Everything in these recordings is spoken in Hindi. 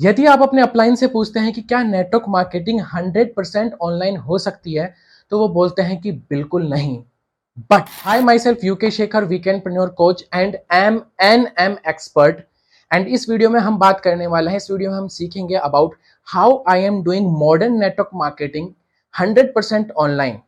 यदि आप अपने अपलाइन से पूछते हैं कि क्या नेटवर्क मार्केटिंग 100% ऑनलाइन हो सकती है, तो वो बोलते हैं कि बिल्कुल नहीं। But I myself UK Shekhar, weekendpreneur coach and M expert, and इस वीडियो में हम बात करने वाले हैं, इस वीडियो में हम सीखेंगे about how I am doing modern network marketing 100% online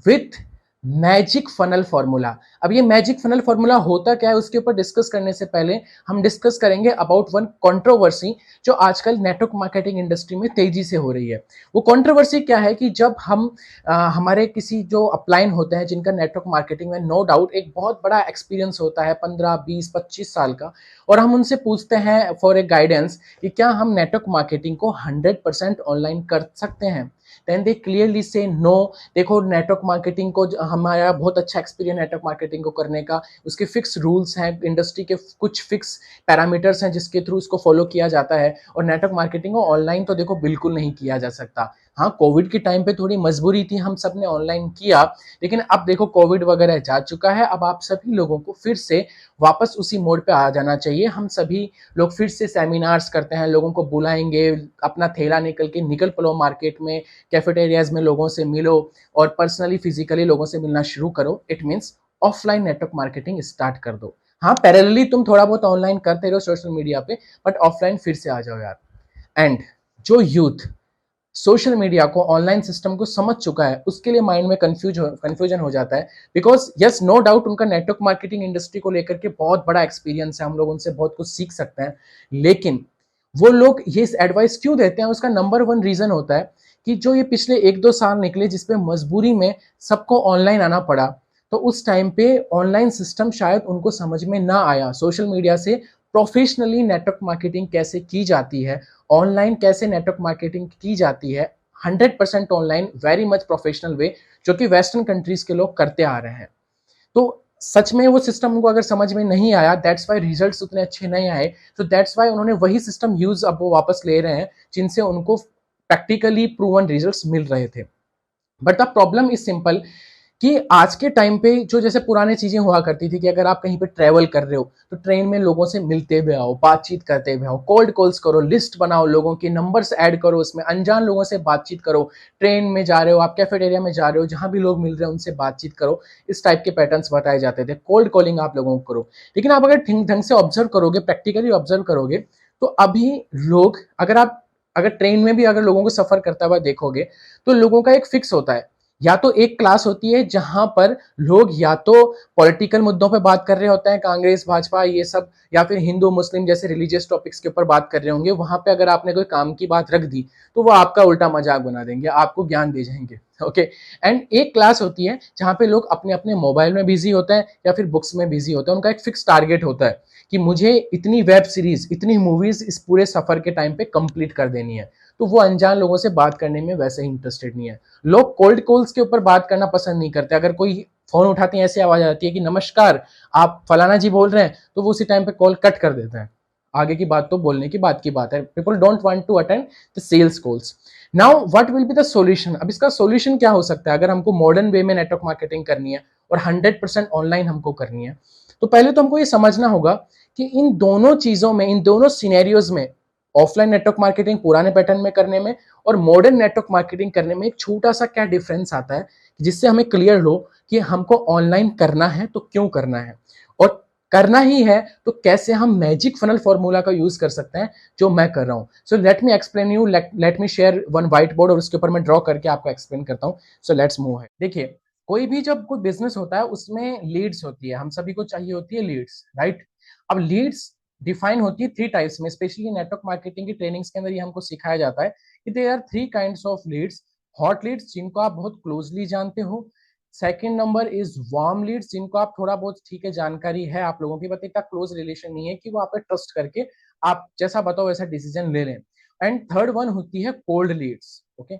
with magic funnel formula. अब ये मैजिक फनल फॉर्मूला होता क्या है, उसके ऊपर डिस्कस करने से पहले हम डिस्कस करेंगे अबाउट वन कंट्रोवर्सी जो आजकल नेटवर्क मार्केटिंग इंडस्ट्री में तेजी से हो रही है। वो कंट्रोवर्सी क्या है कि जब हम हमारे किसी जो अपलाइन होते हैं जिनका नेटवर्क मार्केटिंग में नो डाउट एक बहुत बड़ा एक्सपीरियंस होता है 15 20 25 साल का, और हम उनसे पूछते हैं फॉर ए गाइडेंस कि क्या हम नेटवर्क मार्केटिंग को 100% ऑनलाइन कर सकते हैं, then they clearly say no. देखो, नेटवर्क मार्केटिंग को हमारा बहुत अच्छा एक्सपीरियंस नेटवर्क मार्केटिंग को करने का, उसके फिक्स रूल्स हैं, इंडस्ट्री के कुछ फिक्स पैरामीटर्स हैं जिसके थ्रू उसको फॉलो किया जाता है, और नेटवर्क मार्केटिंग को ऑनलाइन तो देखो बिल्कुल नहीं किया जा सकता। हाँ, कोविड के टाइम पे थोड़ी मजबूरी थी, हम सब ने ऑनलाइन किया, लेकिन अब देखो कोविड वगैरह जा चुका है, अब आप सभी लोगों को फिर से वापस उसी मोड पे आ जाना चाहिए। हम सभी लोग फिर से सेमिनार्स करते हैं, लोगों को बुलाएंगे, अपना थैला निकल पड़ो मार्केट में, कैफेटेरियाज में लोगों से मिलो और पर्सनली फिजिकली लोगों से मिलना शुरू करो। It means offline network marketing start कर दो। हाँ, पैरेलली तुम थोड़ा बहुत ऑनलाइन करते रहो सोशल मीडिया पे, बट ऑफलाइन फिर से आ जाओ यार। एंड जो यूथ सोशल मीडिया को, ऑनलाइन सिस्टम को समझ चुका है, उसके लिए माइंड में कंफ्यूजन हो जाता है, बिकॉज यस नो डाउट उनका नेटवर्क मार्केटिंग इंडस्ट्री को लेकर के बहुत बड़ा एक्सपीरियंस है, हम लोग उनसे बहुत कुछ सीख सकते हैं। लेकिन वो लोग ये एडवाइस क्यों देते हैं, उसका नंबर वन रीजन होता है कि जो ये पिछले 1 2 साल निकले जिसपे मजबूरी में सबको ऑनलाइन आना पड़ा, तो उस टाइम पे ऑनलाइन सिस्टम शायद उनको समझ में ना आया, सोशल मीडिया से प्रोफेशनली नेटवर्क मार्केटिंग कैसे की जाती है, ऑनलाइन कैसे नेटवर्क मार्केटिंग की जाती है 100% online, very much professional way, जो कि वेस्टर्न कंट्रीज के लोग करते आ रहे हैं। तो सच में वो सिस्टम उनको अगर समझ में नहीं आया, दैट्स वाई रिजल्ट्स उतने अच्छे नहीं आए, तो दैट्स वाई उन्होंने वही सिस्टम यूज अब वो वापस ले रहे हैं जिनसे उनको प्रैक्टिकली प्रूवन रिजल्ट्स मिल रहे थे। But the problem is simple कि आज के टाइम पे जो जैसे पुराने चीजें हुआ करती थी कि अगर आप कहीं पे ट्रेवल कर रहे हो तो ट्रेन में लोगों से मिलते हुए आओ, बातचीत करते हुए आओ, कोल्ड कॉल्स करो, लिस्ट बनाओ, लोगों के नंबर्स ऐड करो, उसमें अनजान लोगों से बातचीत करो। ट्रेन में जा रहे हो, आप कैफेटेरिया में जा रहे हो, जहां भी लोग मिल रहे हैं उनसे बातचीत करो। इस टाइप के पैटर्न्स बताए जाते थे, कोल्ड कॉलिंग आप लोगों को करो। लेकिन आप अगर ढंग से ऑब्जर्व करोगे, प्रैक्टिकली ऑब्जर्व करोगे, तो अभी लोग, अगर ट्रेन में भी अगर लोगों को सफर करता हुआ देखोगे, तो लोगों का एक फिक्स होता है, या तो एक क्लास होती है जहां पर लोग या तो पॉलिटिकल मुद्दों पे बात कर रहे होते हैं, कांग्रेस भाजपा ये सब, या फिर हिंदू मुस्लिम जैसे रिलीजियस टॉपिक्स के ऊपर बात कर रहे होंगे। वहां पे अगर आपने कोई काम की बात रख दी तो वो आपका उल्टा मजाक बना देंगे, आपको ज्ञान दे जाएंगे। ओके। एंड एक क्लास होती है जहां पे लोग अपने अपने मोबाइल में बिजी होते हैं या फिर बुक्स में बिजी होते हैं, उनका एक फिक्स टारगेट होता है कि मुझे इतनी वेब सीरीज, इतनी मूवीज इस पूरे सफर के टाइम पे कंप्लीट कर देनी है। तो वो अनजान लोगों से बात करने में वैसे ही इंटरेस्टेड नहीं है। लोग कोल्ड कॉल्स के ऊपर बात करना पसंद नहीं करते। अगर कोई फोन उठाते हैं, ऐसी आवाज आती है कि नमस्कार, आप फलाना जी बोल रहे हैं, तो वो उसी टाइम पे कॉल कट कर देते हैं। आगे की बात तो बोलने की बात की बात है, people don't want to attend the sales calls. Now what will be the solution? अब इसका सॉल्यूशन क्या हो सकता है अगर हमको मॉडर्न वे में नेटवर्क मार्केटिंग करनी है और 100% ऑनलाइन हमको करनी है? तो पहले तो हमको ये समझना होगा कि इन दोनों चीजों में, इन दोनों सिनेरियोज में, ऑफलाइन नेटवर्क मार्केटिंग पुराने पैटर्न में करने में और मॉडर्न नेटवर्क मार्केटिंग करने में एक छोटा सा क्या डिफरेंस आता है, जिससे हमें क्लियर हो कि हमको ऑनलाइन करना है तो क्यों करना है, और करना ही है तो कैसे हम मैजिक फनल फॉर्मूला का यूज कर सकते हैं जो मैं कर रहा हूं। सो let me explain you, let me share one white board और उसके ऊपर मैं ड्रॉ करके आपको एक्सप्लेन करता हूं। सो लेट्स मूव है। देखिए, कोई भी जब कोई बिजनेस होता है उसमें लीड्स होती है, हम सभी को चाहिए होती है लीड्स, राइट? अब लीड्स डिफाइन होती है 3 टाइप्स में, स्पेशली नेटवर्क मार्केटिंग की ट्रेनिंग्स के अंदर ये हमको सिखाया जाता है कि there are 3 kinds of leads. Hot leads जिनको आप बहुत क्लोजली जानते हो, second number is warm leads जिनको आप थोड़ा बहुत ठीक है जानकारी है आप लोगों की, बट इतना क्लोज रिलेशन नहीं है कि वो आप पे ट्रस्ट करके आप जैसा बताओ वैसा डिसीजन ले लें। एंड थर्ड वन होती है कोल्ड लीड्स। ओके।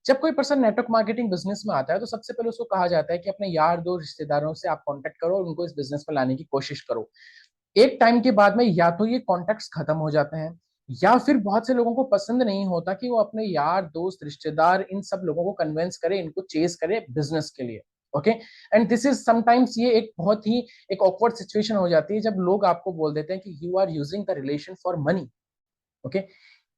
जब कोई पर्सन नेटवर्क मार्केटिंग बिजनेस में आता है तो सबसे पहले उसको कहा जाता है कि अपने यार दो रिश्तेदारों से आप कांटेक्ट करो और उनको इस बिजनेस में लाने की कोशिश करो। एक टाइम के बाद में या तो ये कॉन्टेक्ट्स खत्म हो जाते हैं, या फिर बहुत से लोगों को पसंद नहीं होता कि वो अपने यार दोस्त रिश्तेदार इन सब लोगों को कन्विंस करे, इनको चेस करे बिजनेस के लिए। Okay. And this is sometimes ये एक बहुत ही एक ऑकवर्ड सिचुएशन हो जाती है जब लोग आपको बोल देते हैं कि you are using the relation for money. Okay.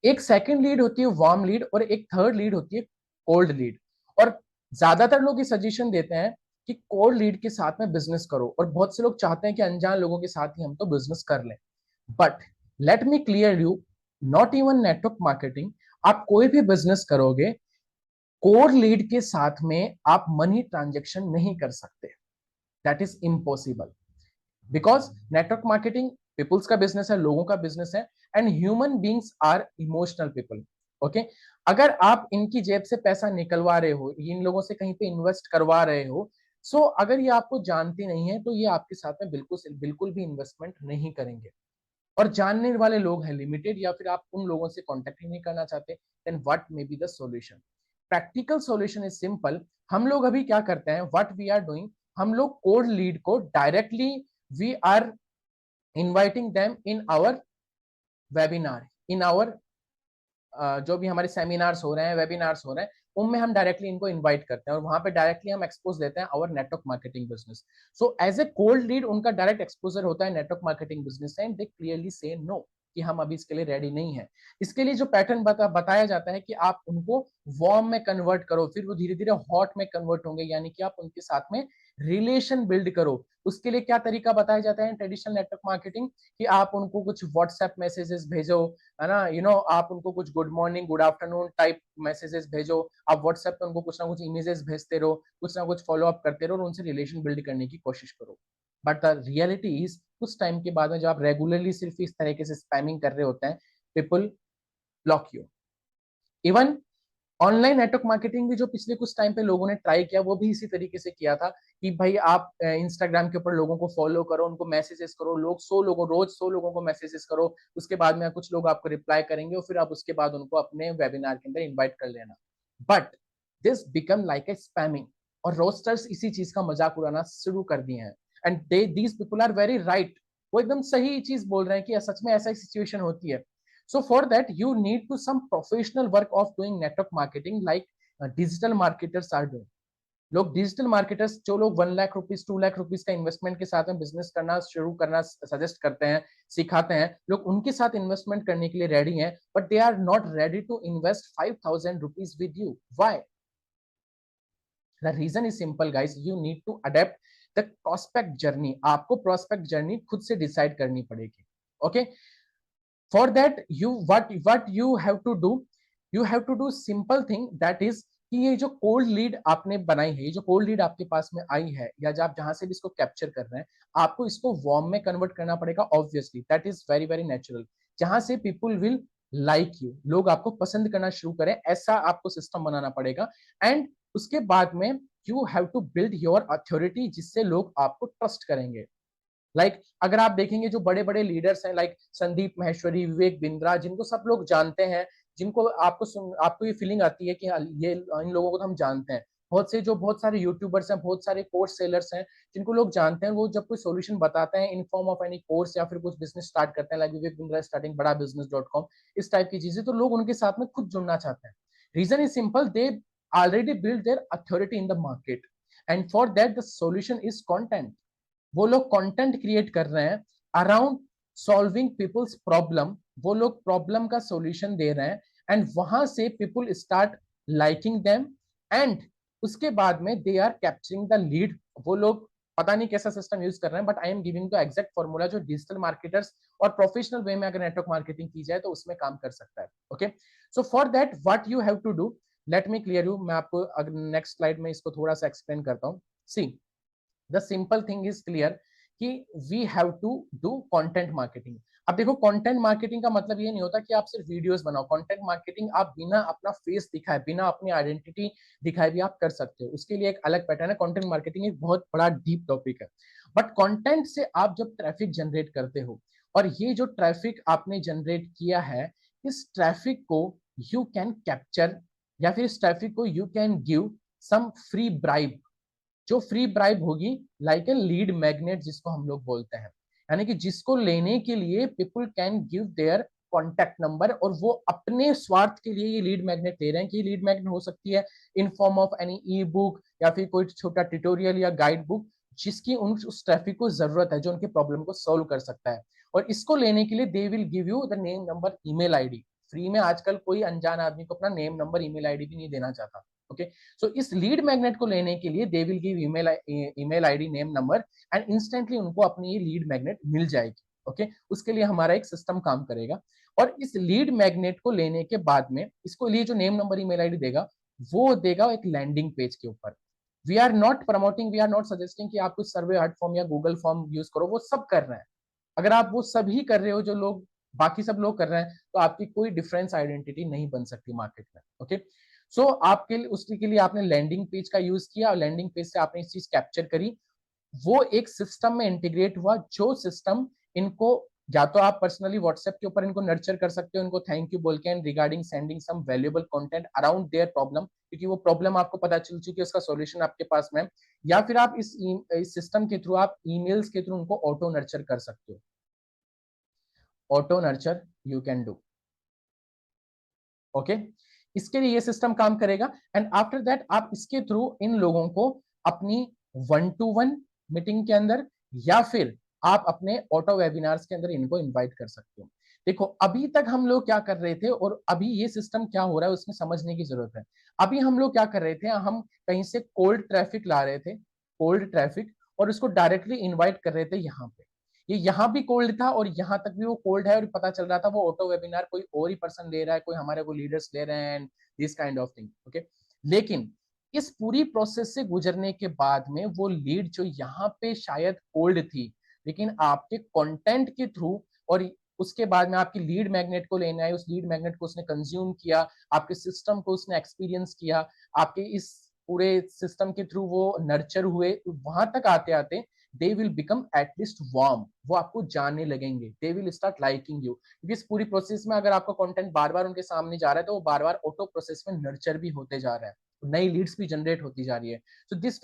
एक सेकंड लीड होती है वार्म लीड और एक थर्ड लीड होती है कोल्ड लीड। और ज्यादातर लोग ये सजेशन देते हैं कि कोल्ड लीड के साथ में बिजनेस करो, और बहुत से लोग चाहते हैं कि अनजान लोगों के साथ ही हम तो बिजनेस कर लें। But let me clear you, not even network marketing, आप कोई भी बिजनेस करोगे, कोर लीड के साथ में आप मनी ट्रांजेक्शन नहीं कर सकते। That is impossible, because network marketing peoples का बिजनेस है, लोगों का बिजनेस है, and human beings are emotional people. Okay, अगर आप इनकी जेब से पैसा निकलवा रहे हो, इन लोगों से कहीं पे इन्वेस्ट करवा रहे हो, सो अगर ये आपको जानती नहीं है तो ये आपके साथ में बिल्कुल बिल्कुल भी इन्वेस्टमेंट नहीं करेंगे। और जानने वाले लोग हैं लिमिटेड, या फिर आप उन लोगों से कॉन्टेक्ट ही नहीं करना चाहते, then what may be the solution. Practical solution is simple. हम लोग अभी क्या करते हैं, व्हाट वी आर डूइंग, हम लोग कोड लीड को directly we are inviting them in our webinar, in our जो भी हमारे सेमिनार्स हो रहे हैं, वेबिनार्स हो रहे हैं, उनमें हम डायरेक्टली इनको इनवाइट करते हैं और वहां पे डायरेक्टली हम एक्सपोज देते हैं our network marketing business. So as a cold lead उनका डायरेक्ट एक्सपोजर होता है network marketing business and they clearly say no कि हम अभी इसके लिए रेडी नहीं है। इसके लिए जो पैटर्न बताया जाता है कि आप उनको वार्म में कन्वर्ट करो, फिर वो धीरे धीरे हॉट में कन्वर्ट होंगे, यानी कि आप उनके साथ में रिलेशन बिल्ड करो। उसके लिए क्या तरीका बताया जाता है ट्रेडिशनल नेटवर्क मार्केटिंग, कि आप उनको कुछ व्हाट्सएप मैसेजेस भेजो, है ना, आप उनको कुछ good morning good afternoon type messages भेजो, आप व्हाट्सएप पे उनको कुछ ना कुछ इमेजेस भेजते रहो, कुछ ना कुछ फॉलो अप करते रहो और उनसे रिलेशन बिल्ड करने की कोशिश करो। बट द रियलिटी इज कुछ टाइम के बाद में जब आप रेगुलरली सिर्फ इस तरीके से स्पैमिंग कर रहे होते हैं, people block you. Even online network marketing भी जो पिछले कुछ टाइम पे लोगों ने ट्राई किया, वो भी इसी तरीके से किया था कि भाई आप इंस्टाग्राम के ऊपर लोगों को फॉलो करो, उनको मैसेजेस करो, लोग 100 लोगों रोज 100 लोगों को मैसेजेस करो, उसके बाद में कुछ लोग आपको रिप्लाई करेंगे और फिर आप उसके बाद उनको अपने वेबिनार के अंदर इन्वाइट कर लेना। But this become like a spamming, और रोस्टर्स इसी चीज का मजाक उड़ाना शुरू कर दिए हैं। And they these people are very right, वो एकदम सही चीज बोल रहे हैं कि सच में ऐसा ही सिचुएशन होती है। So for that, you need to some professional work of doing network marketing like digital marketers are doing. लोग डिजिटल मार्केटर्स, जो लोग 1 लाख रुपीज 2 लाख रुपीज का इन्वेस्टमेंट के साथ में बिजनेस करना शुरू करना सजेस्ट करते हैं, सिखाते हैं, लोग उनके साथ इन्वेस्टमेंट करने के लिए रेडी हैं, but they are not ready to invest 5,000 rupees with you. Why? The reason is simple guys, you need to adapt the prospect journey. आपको प्रोस्पेक्ट जर्नी खुद से डिसाइड करनी पड़ेगी। Okay, for that you what you have to do, you have to do simple thing, that is कि ये जो कोल्ड लीड आपने बनाई है, ये जो कोल्ड लीड आपके पास में आई है, या जब आप जहां से भी इसको कैप्चर कर रहे हैं, आपको इसको वार्म में कन्वर्ट करना पड़ेगा। Obviously that is very very natural, जहां से पीपल विल लाइक यू, लोग आपको पसंद करना शुरू करें, ऐसा आपको सिस्टम बनाना पड़ेगा। एंड उसके बाद में you have to build your authority, जिससे लोग आपको ट्रस्ट करेंगे। अगर आप देखेंगे जो बड़े बड़े लीडर्स हैं, संदीप माहेश्वरी, विवेक बिंद्रा, जिनको सब लोग जानते हैं, जिनको आपको ये फीलिंग आती है कि ये इन लोगों को तो हम जानते हैं। बहुत सारे यूट्यूबर्स हैं, बहुत सारे कोर्स सेलर्स हैं, जिनको लोग जानते हैं, वो जब कोई सोल्यूशन बताते हैं in form of any course या फिर कुछ बिजनेस स्टार्ट करते हैं, लाइक विवेक बिंद्रा स्टार्टिंग बड़ा बिजनेस.com, इस टाइप की चीजें, तो लोग उनके साथ में खुद जुड़ना चाहते हैं। Reason is simple, they already build their authority in the market, and for that the solution is content. वो लोग कंटेंट क्रिएट कर रहे हैं अराउंड सॉल्विंग पीपल्स प्रॉब्लम, वो लोग प्रॉब्लम का सॉल्यूशन दे रहे हैं, एंड वहां से people start liking them, and उसके बाद में they are capturing the lead. वो लोग पता नहीं कैसा सिस्टम यूज कर रहे हैं, but I am giving the exact formula जो डिजिटल मार्केटर्स और प्रोफेशनल वे में अगर नेटवर्क मार्केटिंग की जाए तो उसमें काम कर सकता है। Okay, so for that what you have to do, let me clear you, मैं आपको अगर नेक्स्ट स्लाइड में इसको थोड़ा सा एक्सप्लेन करता हूँ। See, the simple thing is clear कि we have to do content marketing. अब देखो, कंटेंट मार्केटिंग का मतलब ये नहीं होता कि आप सिर्फ वीडियोस बनाओ। कंटेंट मार्केटिंग आप बिना अपना फेस दिखाए, बिना अपनी आइडेंटिटी दिखाए भी आप कर सकते हो, उसके लिए एक अलग पैटर्न है। कंटेंट मार्केटिंग एक बहुत बड़ा डीप टॉपिक है। बट कंटेंट से आप जब ट्रैफिक जनरेट करते हो, और ये जो ट्रैफिक आपने जनरेट किया है, इस ट्रैफिक को यू कैन कैप्चर, या फिर इस ट्रैफिक को you can give some free bribe. जो फ्री ब्राइब होगी, लाइक ए लीड मैग्नेट जिसको हम लोग बोलते हैं, यानी कि जिसको लेने के लिए people can give their contact number, और वो अपने स्वार्थ के लिए ये लीड मैग्नेट ले रहे हैं। कि लीड मैग्नेट हो सकती है in form of any E book, या फिर कोई छोटा ट्यूटोरियल या गाइड बुक, जिसकी उस ट्रैफिक को जरूरत है, जो उनके प्रॉब्लम को सॉल्व कर सकता है। और इसको लेने के लिए they will give you the name, number, email ID. Free में आजकल कोई अनजान आदमी को अपना नेम, नंबर, ईमेल आईडी भी नहीं देना चाहता। ओके, सो इस लीड मैग्नेट को लेने के लिए they will give email ID, name, number, and instantly उनको अपनी ये लीड मैग्नेट मिल जाएगी। ओके, उसके लिए हमारा एक सिस्टम काम करेगा। और इस लीड मैग्नेट को लेने के बाद में इसको लिए जो नेम, नंबर, ईमेल आईडी देगा, वो देगा एक लैंडिंग पेज के ऊपर। We are not promoting, we are not suggesting कि आप कुछ सर्वे हट फॉर्म या गूगल फॉर्म यूज करो, वो सब कर रहे हैं। अगर आप वो सभी कर रहे हो जो लोग, बाकी सब लोग कर रहे हैं, तो आपकी कोई डिफरेंस आइडेंटिटी नहीं बन सकती मार्केट में। ओके, सो आपके लिए, उसके लिए आपने लैंडिंग पेज का यूज किया और लैंडिंग पेज से आपने इस चीज कैप्चर करी। वो एक सिस्टम में इंटीग्रेट हुआ, जो सिस्टम इनको, या तो आप पर्सनली व्हाट्सएप के ऊपर इनको नर्चर कर सकते हो, इनको थैंक यू बोल के, and regarding sending some valuable content around their problem, क्योंकि वो प्रॉब्लम आपको पता चल चुकी है, उसका सॉल्यूशन आपके पास में। या फिर आप इस सिस्टम के थ्रू, आप ईमेल्स के थ्रू उनको ऑटो नर्चर कर सकते हो। Auto nurture you can do. Okay, इसके लिए ये सिस्टम काम करेगा। एंड आफ्टर दैट आप इसके थ्रू इन लोगों को अपनी 1-to-1 मीटिंग के अंदर, या फिर आप अपने ऑटो वेबिनार्स के अंदर इनको इनवाइट कर सकते हो। देखो, अभी तक हम लोग क्या कर रहे थे और अभी ये सिस्टम क्या हो रहा है उसमें समझने की जरूरत है। अभी हम लोग क्या कर रहे थे, हम कहीं से कोल्ड ट्रैफिक ला रहे थे, कोल्ड ट्रैफिक, और उसको डायरेक्टली इन्वाइट कर रहे थे यहाँ पे। ये यहाँ भी कोल्ड था और यहाँ तक भी वो कोल्ड है, और पता चल रहा था वो ऑटो वेबिनार कोई और ही पर्सन ले रहा है, कोई हमारे को लीडर्स ले रहे हैं, this kind of thing. Okay, लेकिन इस पूरी प्रोसेस से गुजरने के बाद में वो लीड जो यहाँ पे शायद कोल्ड थी, लेकिन आपके कंटेंट के थ्रू, और उसके बाद में आपकी लीड मैग्नेट को लेना है, उस लीड मैग्नेट को उसने कंज्यूम किया, आपके सिस्टम को उसने एक्सपीरियंस किया, आपके इस पूरे सिस्टम के थ्रू वो नर्चर हुए, वहां तक आते आते they will become at least warm, वो आपको जानने लगेंगे, they will start liking you. क्योंकि इस पूरी प्रोसेस में अगर आपका कंटेंट बार बार उनके सामने जा रहा है, तो वो बार बार ऑटो प्रोसेस में नर्चर भी होते जा रहा है, नई लीड्स भी जनरेट होती जा रही है। So this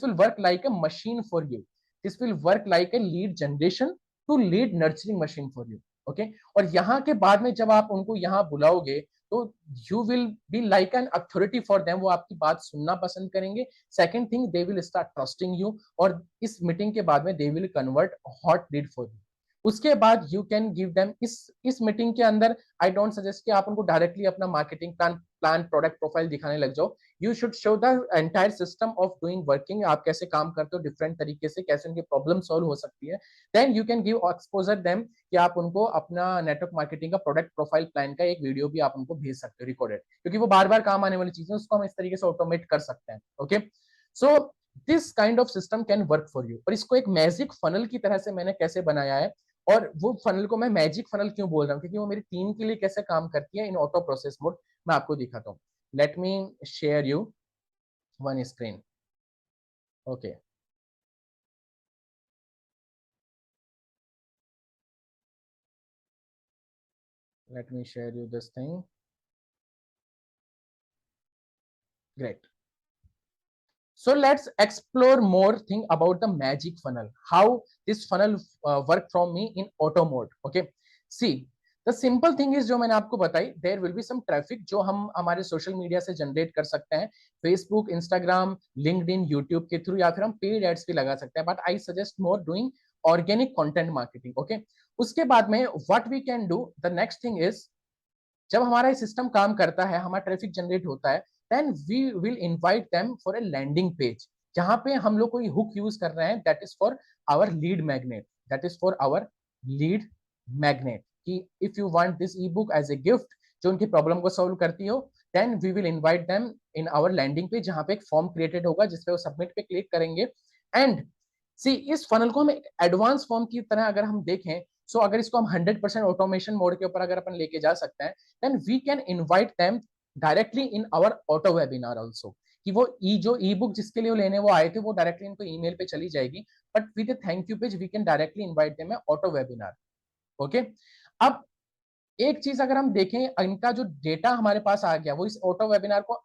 will work like a machine for you, this will work like a lead generation to lead nurturing machine for you. Okay, और यहाँ के बाद में जब आप उनको यहाँ बुलाओगे, तो you will be like an authority for them, वो आपकी बात सुनना पसंद करेंगे। Second thing, they will start trusting you, और इस मीटिंग के बाद में they will convert hot lead for you. उसके बाद यू कैन गिव देम, इस मीटिंग के अंदर आई डोंट सजेस्ट कि आप उनको डायरेक्टली अपना मार्केटिंग प्लान प्रोडक्ट प्रोफाइल दिखाने लग जाओ। You should show the entire system of doing working, आप कैसे काम करते हो डिफरेंट तरीके से, कैसे उनकी प्रॉब्लम सॉल्व हो सकती है। Then you can give exposure them, कि आप उनको अपना नेटवर्क मार्केटिंग का प्रोडक्ट प्रोफाइल प्लान का एक वीडियो भी आप उनको भेज सकते हो रिकॉर्डेड, क्योंकि वो बार बार काम आने वाली चीजें, उसको हम इस तरीके से ऑटोमेट कर सकते हैं। Okay, so this kind of system can work for you. और इसको एक मैजिक फनल की तरह से मैंने कैसे बनाया है, और वो फनल को मैं मैजिक फनल क्यों बोल रहा हूँ, क्योंकि वो मेरी टीम के लिए कैसे काम करती है इन ऑटो प्रोसेस मोड, मैं आपको दिखाता हूँ। Let me share you one screen. Okay, let me share you this thing. Great. So let's explore more thing about the magic funnel, how this funnel work from me in auto mode. Okay, see, the simple thing is, जो मैंने आपको बताई, there will be some traffic जो हम हमारे सोशल मीडिया से जनरेट कर सकते हैं, फेसबुक, इंस्टाग्राम, लिंक्डइन, यूट्यूब के थ्रू, या फिर हम पेड एड्स भी लगा सकते हैं, but I suggest more doing organic content marketing. Okay, उसके बाद में what we can do, the next thing is, जब हमारा सिस्टम काम करता है, हमारा ट्रैफिक जनरेट होता है, then we will invite them for a landing page, जहां पे हम लोग कोई हुक यूज कर रहे हैं, that is for our lead magnet, that is for our lead magnet, कि if you want this e book as a gift जो उनकी प्रॉब्लम को सॉल्व करती हो, then we will invite them in our landing page, जहां पे एक फॉर्म क्रिएटेड होगा, जिसपे वो सबमिट पे क्लिक करेंगे। एंड सी, इस फनल को हम एक एडवांस फॉर्म की तरह अगर हम देखें, सो अगर इसको हम 100% ऑटोमेशन मोड के ऊपर अगर अपन लेके जा सकते हैं, then we can invite them directly in our auto webinar also, कि वो जो ई बुक जिसके लिए वो लेने वो आए थे, वो डायरेक्टली इनको ईमेल पे चली जाएगी, but with thank you page we can directly invite them auto webinar. Okay, अब एक चीज अगर हम देखें, इनका जो डेटा हमारे पास आ गया, वो इस ऑटो वेबिनार को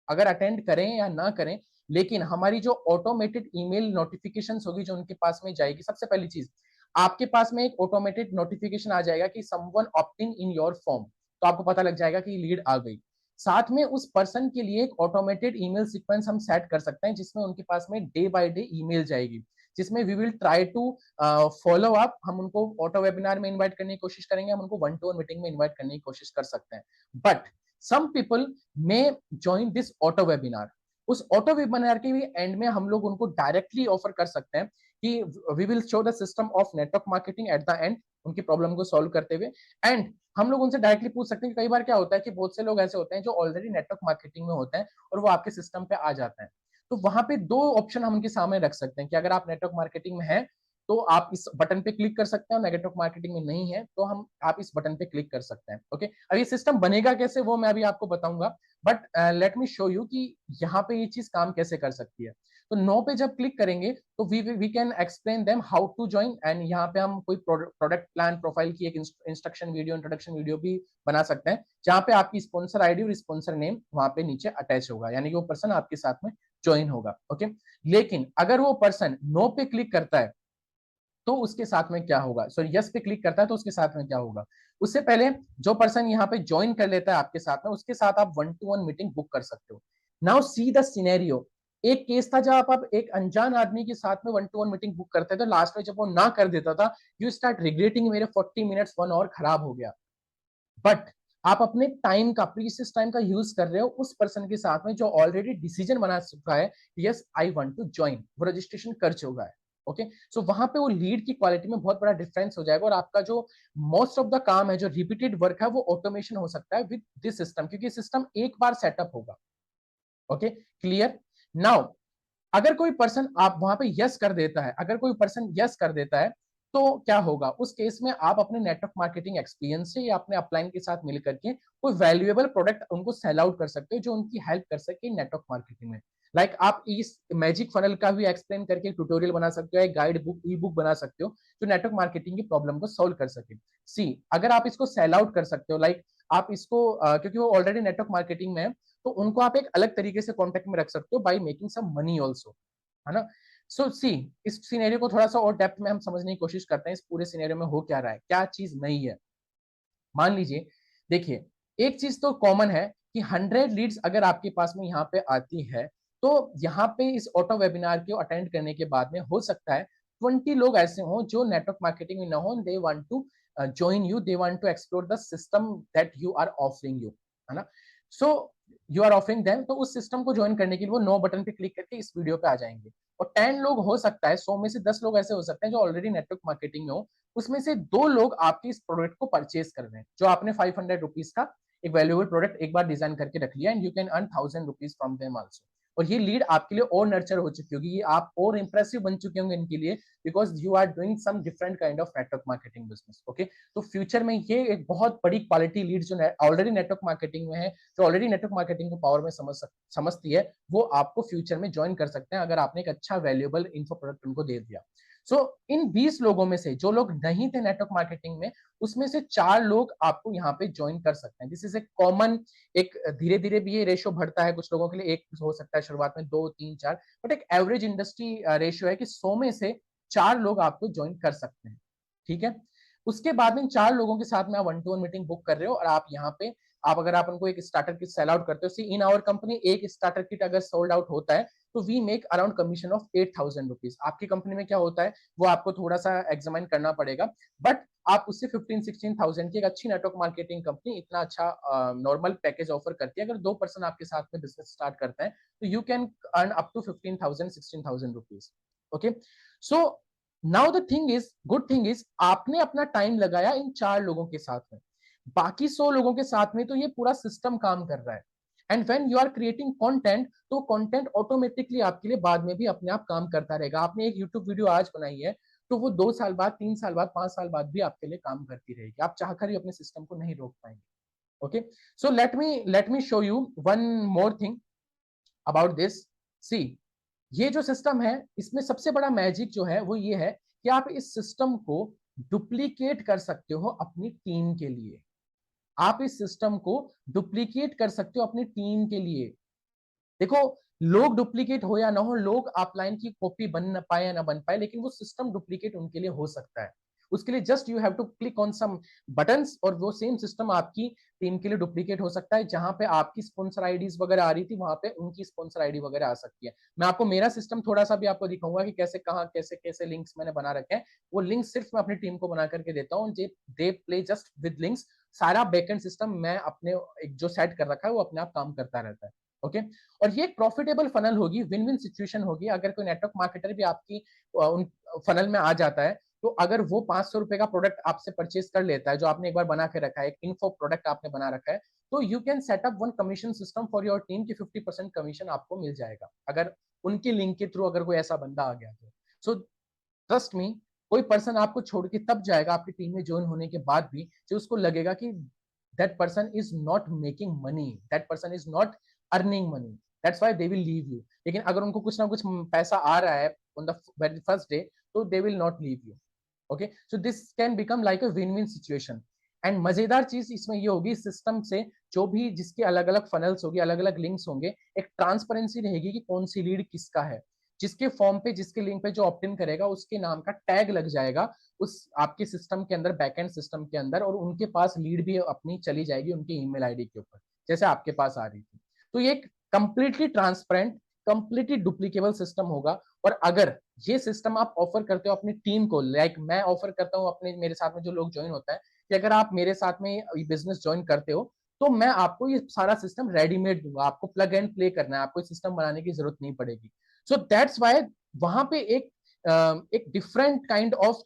अगर अटेंड करें या ना करें, लेकिन हमारी जो ऑटोमेटेड ईमेल नोटिफिकेशंस होगी जो उनके पास में जाएगी, सबसे पहली चीज, आपके पास में एक ऑटोमेटेड नोटिफिकेशन आ जाएगा कि someone opting in your form, तो आपको पता लग जाएगा कि लीड आ गई। साथ में उस पर्सन के लिए एक ऑटोमेटेड ईमेल सीक्वेंस हम सेट कर सकते हैं, जिसमें उनके पास में डे बाय डे ईमेल जाएगी, जिसमें we will try to follow up. हम उनको ऑटो वेबिनार में इन्वाइट करने की कोशिश करेंगे, हम उनको 1-to-1 मीटिंग में इन्वाइट करने की कोशिश कर सकते हैं। But some people may join this auto webinar. उस ऑटो वेबिनार के भी एंड में हम लोग उनको डायरेक्टली ऑफर कर सकते हैं कि we will show the system of network marketing at the end, उनकी प्रॉब्लम को सॉल्व करते हुए। एंड हम लोग उनसे डायरेक्टली पूछ सकते हैं कि कई बार क्या होता है कि बहुत से लोग ऐसे होते हैं जो ऑलरेडी नेटवर्क मार्केटिंग में होते हैं और वो आपके सिस्टम पे आ जाते हैं। तो वहां पे दो ऑप्शन हम उनके सामने रख सकते हैं कि अगर आप नेटवर्क मार्केटिंग में हैं तो आप इस बटन पे क्लिक कर सकते हैं, और नेटवर्क मार्केटिंग में नहीं है तो हम आप इस बटन पे क्लिक कर सकते हैं। ओके, अब ये सिस्टम बनेगा कैसे वो मैं अभी आपको बताऊंगा, but let me show you कि यहाँ पे ये चीज काम कैसे कर सकती है। तो नो पे जब क्लिक करेंगे तो we can explain them how to join, and यहाँ पे हम कोई प्रोडक्ट प्लान प्रोफाइल की एक इंस्ट्रक्शन वीडियो, इंट्रोडक्शन वीडियो भी बना सकते हैं, जहाँ पे आपकी स्पॉन्सर आईडी और स्पॉन्सर नेम वहां पे नीचे अटैच होगा, यानी कि वो पर्सन आपके साथ में ज्वाइन होगा। ओके, लेकिन अगर वो पर्सन नो पे क्लिक करता है तो उसके साथ में क्या होगा, सॉरी यस पे क्लिक करता है तो उसके साथ में क्या होगा। उससे पहले जो पर्सन यहाँ पे ज्वाइन कर लेता है आपके साथ में, उसके साथ आप 1-to-1 मीटिंग बुक कर सकते हो। Now see the scenario. एक केस था जब आप एक अनजान आदमी के साथ में 1-to-1 मीटिंग बुक करते थे, लास्ट में जब वो ना कर देता था, यू स्टार्ट रिग्रेटिंग, मेरे 40 मिनट्स 1 आवर खराब हो गया। बट आप अपने टाइम का, प्रीशियस टाइम का यूज कर रहे हो उस पर्सन के साथ में जो ऑलरेडी डिसीजन बना चुका है, yes I want to join, वो रजिस्ट्रेशन कर चुका है। ओके, सो वहां पे वो लीड की क्वालिटी में बहुत बड़ा डिफरेंस हो जाएगा, और आपका जो मोस्ट ऑफ द काम है, जो रिपीटेड वर्क है, वो ऑटोमेशन हो सकता है विद दिस सिस्टम, क्योंकि सिस्टम एक बार सेटअप होगा। Okay, clear. नाउ अगर कोई पर्सन आप वहां पे यस कर देता है, अगर कोई पर्सन यस कर देता है तो क्या होगा उस केस में, आप अपने नेटवर्क मार्केटिंग एक्सपीरियंस से या अपने अपलाइन के साथ मिलकर के कोई वैल्यूएबल प्रोडक्ट उनको सेल आउट कर सकते हो जो उनकी हेल्प कर सके नेटवर्क मार्केटिंग में। लाइक आप इस मैजिक फनल का भी एक्सप्लेन करके ट्यूटोरियल बना सकते हो, एक गाइड बुक, ई बुक बना सकते हो जो नेटवर्क मार्केटिंग की प्रॉब्लम को सॉल्व कर सके। सी, अगर आप इसको सेल आउट कर सकते हो, लाइक आप इसको क्योंकि वो ऑलरेडी नेटवर्क मार्केटिंग में है, तो उनको आप एक अलग तरीके से कॉन्टेक्ट में रख सकते हो by making some money also, है ना। सो सी, इस सिनेरियो को थोड़ा सा और डेप्थ में हम समझने की कोशिश करते हैं, इस पूरे सिनेरियो में हो क्या रहा है, क्या चीज नहीं है। मान लीजिए, देखिए, एक चीज तो कॉमन है कि 100 लीड्स अगर आपके पास में यहाँ पे आती है, तो यहाँ पे इस ऑटो वेबिनार को अटेंड करने के बाद में हो सकता है 20 लोग ऐसे हों जो नेटवर्क मार्केटिंग में ना हो, they want to join you, they want to explore the system that you are offering you, है ना। So you are offering them, तो उस सिस्टम को ज्वाइन करने के लिए वो नो बटन पे क्लिक करके इस वीडियो पे आ जाएंगे। और 10 लोग हो सकता है, 100 में से 10 लोग ऐसे हो सकते हैं जो ऑलरेडी नेटवर्क मार्केटिंग में हो, उसमें से 2 लोग आपके इस प्रोडक्ट को परचेज कर रहे हैं, जो आपने 500 रुपीज का एक वैल्यूएबल प्रोडक्ट एक बार डिजाइन करके रख लिया, and you can earn 1000 rupees from them also. और ये लीड आपके लिए और नर्चर हो चुकी होगी, ये आप और इंप्रेसिव बन चुके होंगे इनके लिए, because you are doing some different kind of network marketing business. Okay, तो फ्यूचर में ये एक बहुत बड़ी क्वालिटी लीड जो ऑलरेडी नेटवर्क मार्केटिंग में है, जो ऑलरेडी नेटवर्क मार्केटिंग को पावर में समझती है, वो आपको फ्यूचर में ज्वाइन कर सकते हैं अगर आपने एक अच्छा वैल्यूएबल इन्फो प्रोडक्ट उनको दे दिया। सो इन 20 लोगों में से जो लोग नहीं थे नेटवर्क मार्केटिंग में, उसमें से 4 लोग आपको यहाँ पे ज्वाइन कर सकते हैं। दिस इज ए कॉमन, एक धीरे धीरे भी ये रेशियो बढ़ता है, कुछ लोगों के लिए एक हो सकता है शुरुआत में, 2 3 4, बट एक एवरेज इंडस्ट्री रेशियो है कि 100 में से 4 लोग आपको ज्वाइन कर सकते हैं। ठीक है, उसके बाद में 4 लोगों के साथ में आप 1-to-1 मीटिंग बुक कर रहे हो, और आप यहाँ पे आप अगर आप उनको एक स्टार्टर किट सेल आउट करते हो, सी इन आवर कंपनी एक स्टार्टर किट अगर सोल्ड आउट होता है तो we make around commission of 8000 rupees. आपकी कंपनी में क्या होता है वो आपको थोड़ा सा एग्जामिन करना पड़ेगा, बट आप उससे 15-16 थाउजेंड की एक अच्छी नेटवर्क मार्केटिंग कंपनी इतना अच्छा नॉर्मल पैकेज ऑफर करती है, अगर 2 पर्सन आपके साथ में बिजनेस स्टार्ट करते हैं तो you can earn up to 15,000-16,000 rupees. Okay, so now the thing is, good thing is, आपने अपना टाइम लगाया इन 4 लोगों के साथ में, बाकी 100 लोगों के साथ में तो ये पूरा सिस्टम काम कर रहा है। And when you are creating content, तो कंटेंट ऑटोमेटिकली आपके लिए बाद में भी अपने आप काम करता रहेगा। आपने एक यूट्यूब वीडियो आज बनाई है, तो वो 2 साल बाद, 3 साल बाद, 5 साल बाद भी आपके लिए काम करती रहेगी, आप चाहकर भी अपने सिस्टम को नहीं रोक पाएंगे। Okay, so let me show you one more thing about this. See, ये जो सिस्टम है, इसमें सबसे बड़ा मैजिक जो है वो ये है कि आप इस सिस्टम को डुप्लीकेट कर सकते हो अपनी टीम के लिए। आप इस सिस्टम को डुप्लीकेट कर सकते हो अपनी टीम के लिए। देखो, लोग डुप्लीकेट हो या ना हो, लोग ऑफलाइन की कॉपी बन ना पाए या ना बन पाए, लेकिन वो सिस्टम डुप्लीकेट उनके लिए हो सकता है। उसके लिए just you have to click on some buttons और वो सेम सिस्टम आपकी टीम के लिए डुप्लीकेट हो सकता है। जहां पे आपकी स्पॉन्सर आईडीज वगैरह आ रही थी वहां पे उनकी स्पॉन्सर आईडी वगैरह आ सकती है। मैं आपको मेरा सिस्टम थोड़ा सा भी आपको दिखाऊंगा कि कैसे कहाँ कैसे कैसे लिंक्स मैंने बना रखे हैं। वो लिंक सिर्फ मैं अपनी टीम को बना करके देता हूँ, they play just with links. सारा बैकएंड सिस्टम मैं अपने एक जो सेट कर रखा है वो अपने आप काम करता रहता है। ओके और ये एक प्रॉफिटेबल फनल होगी, विन विन सिचुएशन होगी। अगर कोई नेटवर्क मार्केटर भी आपकी उन फनल में आ जाता है तो अगर वो 500 रुपए का प्रोडक्ट आपसे परचेज कर लेता है जो आपने एक बार बना के रखा है, एक इन्फो प्रोडक्ट आपने बना रखा है, तो you can setup one commission system for your team की 50% कमीशन आपको मिल जाएगा अगर उनकी लिंक के थ्रू अगर कोई ऐसा बंदा आ गया तो। सो ट्रस्ट मी, कोई पर्सन आपको छोड़ के तब जाएगा आपकी टीम में ज्वाइन होने के बाद भी जो उसको लगेगा कि that person is not making money, that person is not earning money, that's why they will leave you. लेकिन अगर उनको कुछ ना कुछ पैसा आ रहा है on the very first day तो they will not leave you. Okay so this can become like a win win situation. And मजेदार चीज इसमें ये होगी सिस्टम से जो भी जिसके अलग अलग फनल्स होगी, अलग अलग लिंक्स होंगे, एक ट्रांसपेरेंसी रहेगी कि कौन सी लीड किसका है। जिसके फॉर्म पे जिसके लिंक पे जो ऑप्ट इन करेगा उसके नाम का टैग लग जाएगा उस आपके सिस्टम के अंदर, बैकएंड सिस्टम के अंदर, और उनके पास लीड भी अपनी चली जाएगी उनकी ईमेल आईडी के ऊपर जैसे आपके पास आ रही थी। तो ये एक completely transparent, completely duplicable system होगा। और अगर ये सिस्टम आप ऑफर करते हो अपनी टीम को, लाइक मैं ऑफर करता हूँ अपने मेरे साथ में जो लोग ज्वाइन होता है कि अगर आप मेरे साथ में बिजनेस ज्वाइन करते हो तो मैं आपको ये सारा सिस्टम रेडीमेड दूंगा, आपको प्लग एंड प्ले करना है, आपको सिस्टम बनाने की जरूरत नहीं पड़ेगी। सो दैट्स वाई वहां पे एक different kind of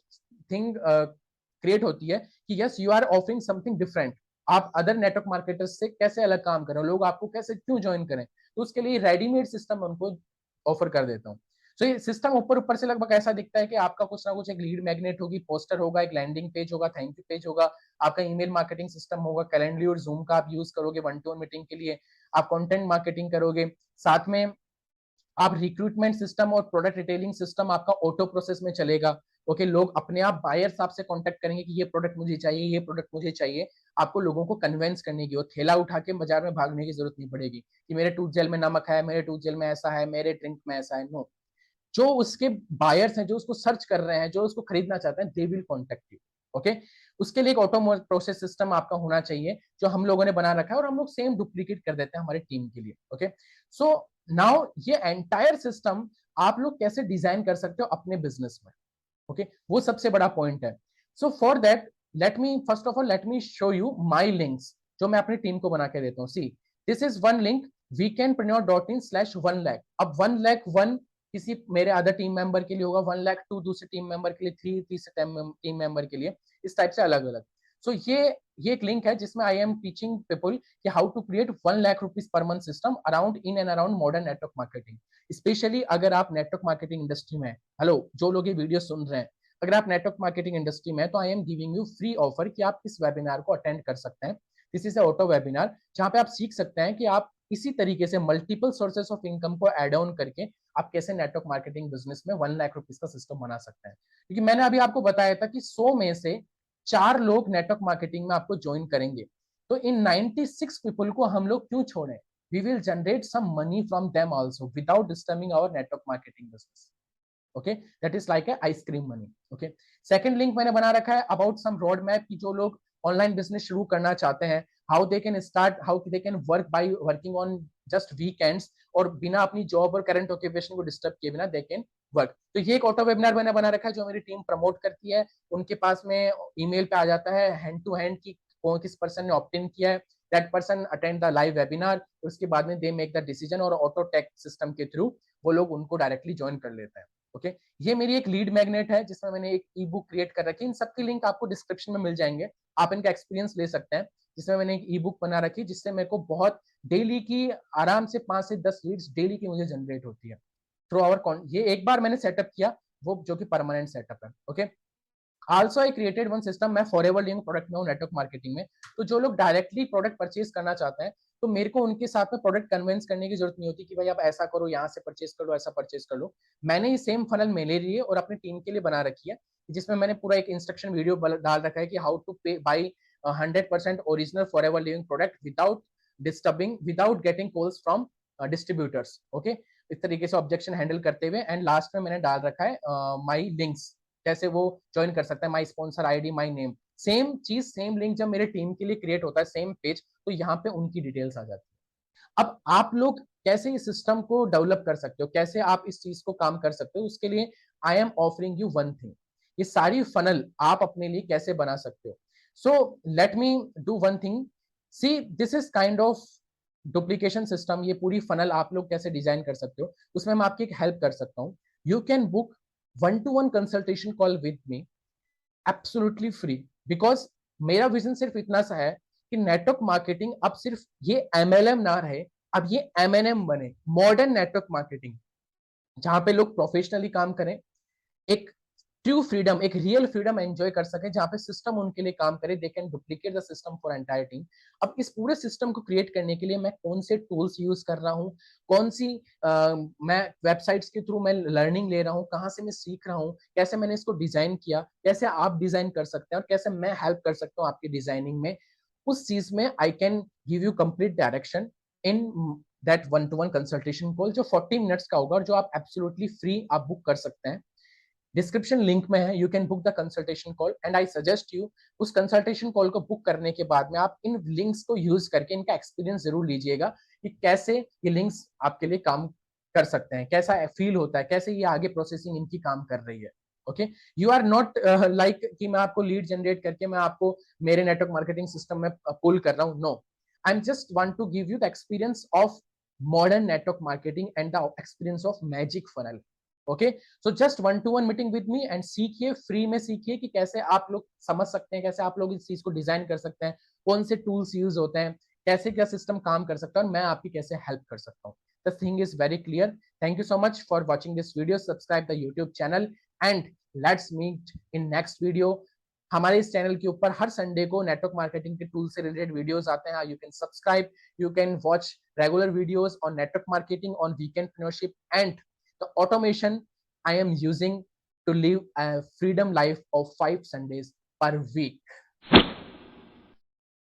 thing create होती है कि yes you are offering something different. आप अदर नेटवर्क मार्केटर्स से कैसे अलग काम करें, लोग आपको कैसे क्यों ज्वाइन करें, तो उसके लिए रेडीमेड सिस्टम उनको ऑफर कर देता हूँ। सो ये सिस्टम ऊपर ऊपर से लगभग ऐसा दिखता है कि आपका कुछ ना कुछ एक लीड मैग्नेट होगी, पोस्टर होगा, एक लैंडिंग पेज होगा, थैंक यू पेज होगा, आपका ईमेल मार्केटिंग सिस्टम होगा, कैलेंडली और जूम का आप यूज करोगे वन टू वन मीटिंग के लिए, आप कंटेंट मार्केटिंग करोगे, साथ में आप रिक्रूटमेंट सिस्टम और प्रोडक्ट रिटेलिंग सिस्टम आपका ऑटो प्रोसेस में चलेगा। ओके लोग अपने आप बायर्स आपसे कांटेक्ट करेंगे कि ये प्रोडक्ट मुझे चाहिए, ये प्रोडक्ट मुझे चाहिए। आपको लोगों को कन्विंस करने की, वो थैला उठा के बाजार में भागने की जरूरत नहीं पड़ेगी कि मेरे टूथ जेल में नमक है, मेरे टूथ जेल में ऐसा है, मेरे ड्रिंक में ऐसा है। नो, जो उसके बायर्स हैं, जो उसको सर्च कर रहे हैं, जो उसको खरीदना चाहते हैं, they will contact you. Okay उसके लिए एक ऑटो प्रोसेस सिस्टम आपका होना चाहिए जो हम लोगों ने बना रखा है और हम लोग सेम डुप्लीकेट कर देते हैं हमारी टीम के लिए। ओके सो नाउ ये एंटायर सिस्टम आप लोग कैसे डिजाइन कर सकते हो अपने बिजनेस में। ओके वो सबसे बड़ा पॉइंट है। सो for that let me first of all let me show you my links जो मैं अपनी टीम को बना के देता हूँ। See this is one link weekendpreneur.in/1 lakh। अब 1 lakh 1 किसी मेरे अदर टीम मेंबर के लिए होगा, 1 lakh 2 दूसरे टीम मेंबर के लिए, 3 तीसरे टीम मेंबर के लिए, इस टाइप से अलग अलग। सो ये एक लिंक है जिसमें आई एम टीचिंग पीपल कि how to create 1 lakh rupees per month system around in and around modern network marketing. Specially अगर आप नेटवर्क मार्केटिंग इंडस्ट्री में, हेलो जो लोग ये वीडियो सुन रहे हैं, अगर आप नेटवर्क मार्केटिंग इंडस्ट्री में, तो I am giving you free offer कि आप इस वेबिनार को अटेंड कर सकते हैं। दिस इज ऑटो वेबिनार जहां पे आप सीख सकते हैं कि आप इसी तरीके से मल्टीपल सोर्सेस ऑफ इनकम को एड ऑन करके आप कैसे नेटवर्क मार्केटिंग बिजनेस में 1 लाख रुपीज का सिस्टम बना सकते हैं। क्योंकि मैंने अभी आपको बताया था कि 100 में से 4 लोग नेटवर्क मार्केटिंग में आपको ज्वाइन करेंगे, तो इन 96 पीपल को हम लोग क्यों छोड़ें। We will generate some money from them also without disturbing our network marketing business. Okay that is like a ice cream money. Okay second link मैंने बना रखा है अबाउट सम रोड मैप की जो लोग ऑनलाइन बिजनेस शुरू करना चाहते हैं, how they can start, how they can work by working on just weekends, और बिना अपनी जॉब और करंट ऑक्यूपेशन को डिस्टर्ब किए बिना दे कैन वर्क। तो ये एक ऑटो वेबिनार मैंने बना रखा है जो मेरी टीम प्रमोट करती है। उनके पास में ईमेल पे आ जाता है हैंड टू हैंड की कौन किस पर्सन ने ऑप्ट इन किया है, that person attend the live webinar, उसके बाद में दे मेक द डिसीजन, और ऑटो टेक सिस्टम के थ्रू वो लोग उनको डायरेक्टली ज्वाइन कर लेते हैं। ओके ये मेरी एक लीड मैग्नेट है जिसमें मैंने एक ई बुक क्रिएट कर रखी है। इन सबकी लिंक आपको डिस्क्रिप्शन में मिल जाएंगे, आप इनका एक्सपीरियंस ले सकते हैं। जिसमें मैंने एक ई बुक बना रखी जिससे मेरे को बहुत डेली की आराम से 5 से 10 लीड्स डेली की मुझे जनरेट होती है थ्रू आवर। ये एक बार मैंने सेटअप किया वो जो कि परमानेंट सेटअप है। Okay also I created one system, मैं फॉरएवर लिंक प्रोडक्ट में हूँ नेटवर्क मार्केटिंग में, तो जो लोग डायरेक्टली प्रोडक्ट परचेज करना चाहते हैं तो मेरे को उनके साथ में प्रोडक्ट कन्विंस करने की जरूरत नहीं होती कि भाई आप ऐसा करो, यहाँ से परचेज कर लो, ऐसा परचेज कर लो। मैंने ये सेम फनल मेरे लिए और अपनी टीम के लिए बना रखी है जिसमें मैंने पूरा एक इंस्ट्रक्शन वीडियो डाल रखा है कि हाउ टू पे by 100% original forever living product without disturbing, without getting calls from distributors. Okay इस तरीके से ऑब्जेक्शन हैंडल करते हुए, एंड लास्ट में मैंने डाल रखा है माई लिंक्स कैसे वो ज्वाइन कर सकता है, my sponsor ID, my name, same चीज सेम लिंक जब मेरे टीम के लिए क्रिएट होता है सेम पेज, तो यहाँ पे उनकी डिटेल्स आ जाती है। अब आप लोग कैसे इस सिस्टम को डेवलप कर सकते हो, कैसे आप इस चीज को काम कर सकते हो, उसके लिए I am offering you one thing, ये सारी फनल आप अपने लिए कैसे बना सकते हो। सो let me do one thing, see this is kind of duplication system, ये पूरी फनल आप लोग कैसे डिजाइन कर सकते हो, उसमें मैं आपकी एक हेल्प कर सकता हूँ। You can book 1-to-1 consultation call with me absolutely free, because मेरा विजन सिर्फ इतना सा है कि नेटवर्क मार्केटिंग अब सिर्फ ये एमएलएम ना रहे, अब ये एमएनएम बने, मॉडर्न नेटवर्क मार्केटिंग, जहां पे लोग प्रोफेशनली काम करें, एक ट्रू फ्रीडम, एक रियल फ्रीडम एंजॉय कर सके, जहां पे सिस्टम उनके लिए काम करे, they can duplicate the system for entire team. अब इस पूरे सिस्टम को क्रिएट करने के लिए मैं कौन से टूल्स यूज कर रहा हूँ, कौन सी मैं वेबसाइट्स के थ्रू मैं लर्निंग ले रहा हूँ, कहाँ से मैं सीख रहा हूँ, कैसे मैंने इसको डिजाइन किया, कैसे आप डिजाइन कर सकते हैं और कैसे मैं हेल्प कर सकता हूँ आपकी डिजाइनिंग में, उस चीज में I can give you complete direction in that 1-to-1 consultation call, जो 40 मिनट्स का होगा और जो आप एब्सोल्युटली फ्री आप बुक कर सकते हैं। डिस्क्रिप्शन लिंक में है, you can book the consultation call and I suggest you, उस कंसल्टेशन कॉल को बुक करने के बाद में आप इन लिंक्स को यूज करके इनका एक्सपीरियंस जरूर लीजिएगा कि कैसे ये लिंक्स आपके लिए काम कर सकते हैं, कैसा फील होता है, कैसे ये आगे प्रोसेसिंग इनकी काम कर रही है। Okay, you are not like कि मैं आपको लीड जनरेट करके मैं आपको मेरे नेटवर्क मार्केटिंग सिस्टम में पुल कर रहा हूँ, no, I am just want to give you the experience of modern network marketing and the experience of magic funnel. Okay, so just 1-to-1 meeting with me and सीखिए, फ्री में सीखिए कि कैसे आप लोग समझ सकते हैं, कैसे आप लोग इस चीज को डिजाइन कर सकते हैं, कौन से टूल्स यूज होते हैं, कैसे क्या सिस्टम काम कर सकता है और मैं आपकी कैसे हेल्प कर सकता हूँ। The thing is very clear. Thank you so much for watching this video, subscribe the YouTube channel and let's meet in next video. हमारे इस चैनल के ऊपर हर संडे को नेटवर्क मार्केटिंग के टूल से रिलेटेड वीडियोस आते हैं, you can subscribe, you can watch regular videos on network marketing, on वीकेंडpreneurship and the automation I am using to live a freedom life of 5 Sundays per week.